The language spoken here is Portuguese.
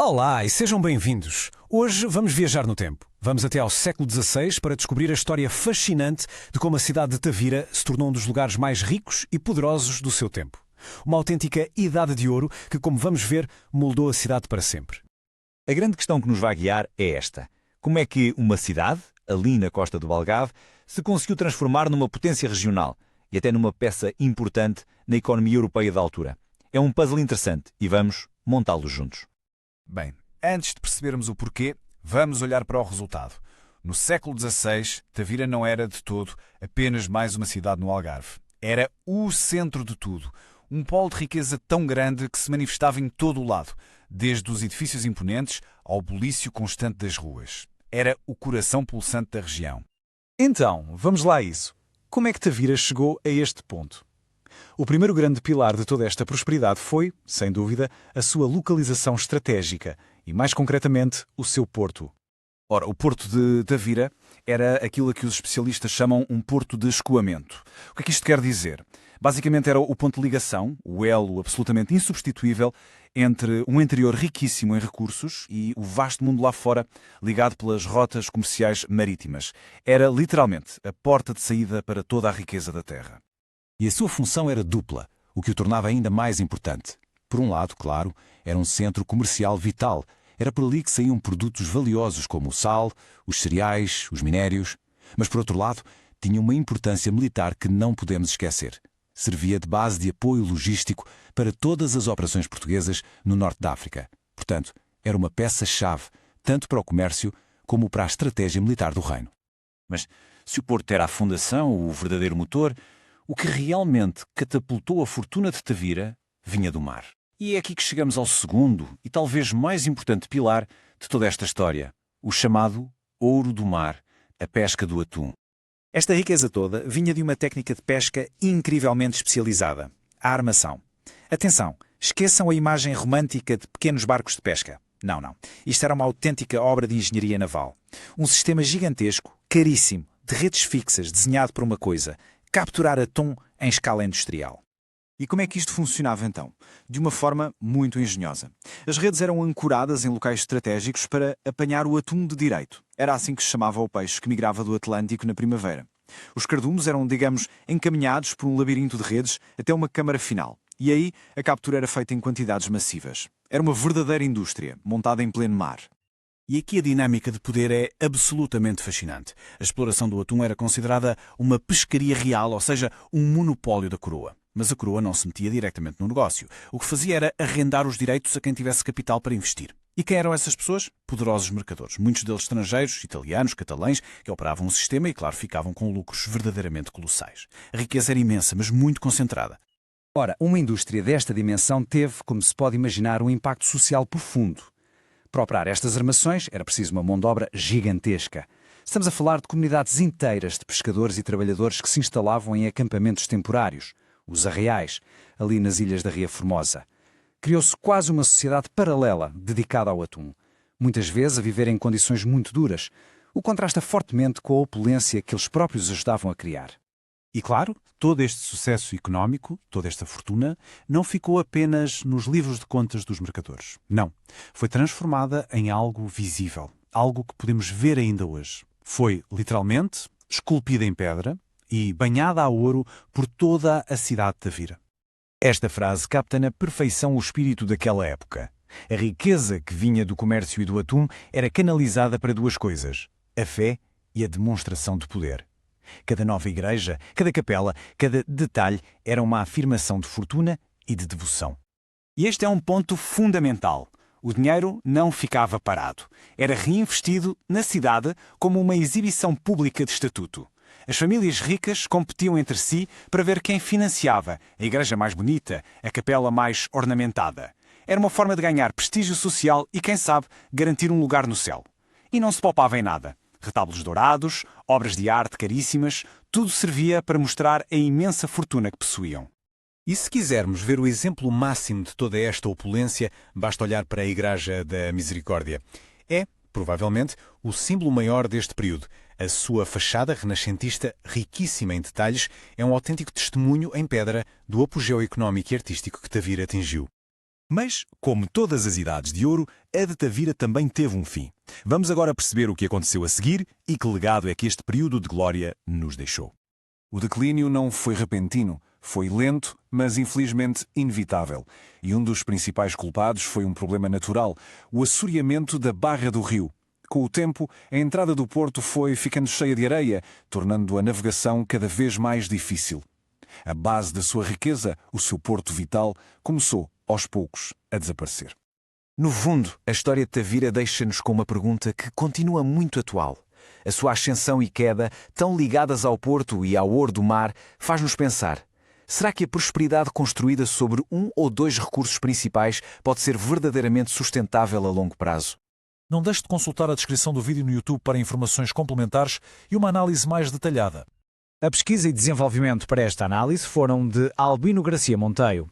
Olá e sejam bem-vindos. Hoje vamos viajar no tempo. Vamos até ao século XVI para descobrir a história fascinante de como a cidade de Tavira se tornou um dos lugares mais ricos e poderosos do seu tempo. Uma autêntica idade de ouro que, como vamos ver, moldou a cidade para sempre. A grande questão que nos vai guiar é esta. Como é que uma cidade, ali na costa do Algarve, se conseguiu transformar numa potência regional e até numa peça importante na economia europeia da altura? É um puzzle interessante e vamos montá-lo juntos. Bem, antes de percebermos o porquê, vamos olhar para o resultado. No século XVI, Tavira não era de todo apenas mais uma cidade no Algarve. Era o centro de tudo. Um polo de riqueza tão grande que se manifestava em todo o lado, desde os edifícios imponentes ao bulício constante das ruas. Era o coração pulsante da região. Então, vamos lá a isso. Como é que Tavira chegou a este ponto? O primeiro grande pilar de toda esta prosperidade foi, sem dúvida, a sua localização estratégica e, mais concretamente, o seu porto. Ora, o porto de Tavira era aquilo a que os especialistas chamam um porto de escoamento. O que é que isto quer dizer? Basicamente era o ponto de ligação, o elo absolutamente insubstituível entre um interior riquíssimo em recursos e o vasto mundo lá fora, ligado pelas rotas comerciais marítimas. Era literalmente a porta de saída para toda a riqueza da terra. E a sua função era dupla, o que o tornava ainda mais importante. Por um lado, claro, era um centro comercial vital. Era por ali que saíam produtos valiosos como o sal, os cereais, os minérios. Mas, por outro lado, tinha uma importância militar que não podemos esquecer. Servia de base de apoio logístico para todas as operações portuguesas no norte da África. Portanto, era uma peça-chave, tanto para o comércio como para a estratégia militar do reino. Mas se o porto era a fundação, o verdadeiro motor, o que realmente catapultou a fortuna de Tavira vinha do mar. E é aqui que chegamos ao segundo e talvez mais importante pilar de toda esta história, o chamado ouro do mar, a pesca do atum. Esta riqueza toda vinha de uma técnica de pesca incrivelmente especializada, a armação. Atenção, esqueçam a imagem romântica de pequenos barcos de pesca. Não. Isto era uma autêntica obra de engenharia naval. Um sistema gigantesco, caríssimo, de redes fixas, desenhado por uma coisa: capturar atum em escala industrial. E como é que isto funcionava então? De uma forma muito engenhosa. As redes eram ancoradas em locais estratégicos para apanhar o atum de direito. Era assim que se chamava o peixe que migrava do Atlântico na primavera. Os cardumos eram, digamos, encaminhados por um labirinto de redes até uma câmara final. E aí a captura era feita em quantidades massivas. Era uma verdadeira indústria, montada em pleno mar. E aqui a dinâmica de poder é absolutamente fascinante. A exploração do atum era considerada uma pescaria real, ou seja, um monopólio da coroa. Mas a coroa não se metia diretamente no negócio. O que fazia era arrendar os direitos a quem tivesse capital para investir. E quem eram essas pessoas? Poderosos mercadores, muitos deles estrangeiros, italianos, catalães, que operavam o sistema e, claro, ficavam com lucros verdadeiramente colossais. A riqueza era imensa, mas muito concentrada. Ora, uma indústria desta dimensão teve, como se pode imaginar, um impacto social profundo. Para operar estas armações era preciso uma mão de obra gigantesca. Estamos a falar de comunidades inteiras de pescadores e trabalhadores que se instalavam em acampamentos temporários, os arraiais, ali nas ilhas da Ria Formosa. Criou-se quase uma sociedade paralela dedicada ao atum, muitas vezes a viver em condições muito duras, o que contrasta fortemente com a opulência que eles próprios ajudavam a criar. E claro, todo este sucesso económico, toda esta fortuna, não ficou apenas nos livros de contas dos mercadores. Não. Foi transformada em algo visível, algo que podemos ver ainda hoje. Foi, literalmente, esculpida em pedra e banhada a ouro por toda a cidade de Tavira. Esta frase capta na perfeição o espírito daquela época. A riqueza que vinha do comércio e do atum era canalizada para duas coisas: a fé e a demonstração de poder. Cada nova igreja, cada capela, cada detalhe era uma afirmação de fortuna e de devoção. E este é um ponto fundamental. O dinheiro não ficava parado. Era reinvestido na cidade como uma exibição pública de estatuto. As famílias ricas competiam entre si para ver quem financiava a igreja mais bonita, a capela mais ornamentada. Era uma forma de ganhar prestígio social e, quem sabe, garantir um lugar no céu. E não se poupava em nada. Retábulos dourados, obras de arte caríssimas, tudo servia para mostrar a imensa fortuna que possuíam. E se quisermos ver o exemplo máximo de toda esta opulência, basta olhar para a Igreja da Misericórdia. É, provavelmente, o símbolo maior deste período. A sua fachada renascentista, riquíssima em detalhes, é um autêntico testemunho em pedra do apogeu económico e artístico que Tavira atingiu. Mas, como todas as idades de ouro, a de Tavira também teve um fim. Vamos agora perceber o que aconteceu a seguir e que legado é que este período de glória nos deixou. O declínio não foi repentino, foi lento, mas infelizmente inevitável. E um dos principais culpados foi um problema natural, o assoreamento da barra do rio. Com o tempo, a entrada do porto foi ficando cheia de areia, tornando a navegação cada vez mais difícil. A base da sua riqueza, o seu porto vital, começou, aos poucos, a desaparecer. No fundo, a história de Tavira deixa-nos com uma pergunta que continua muito atual. A sua ascensão e queda, tão ligadas ao porto e ao ouro do mar, faz-nos pensar: será que a prosperidade construída sobre um ou dois recursos principais pode ser verdadeiramente sustentável a longo prazo? Não deixe de consultar a descrição do vídeo no YouTube para informações complementares e uma análise mais detalhada. A pesquisa e desenvolvimento para esta análise foram de Albino Gracia Monteiro.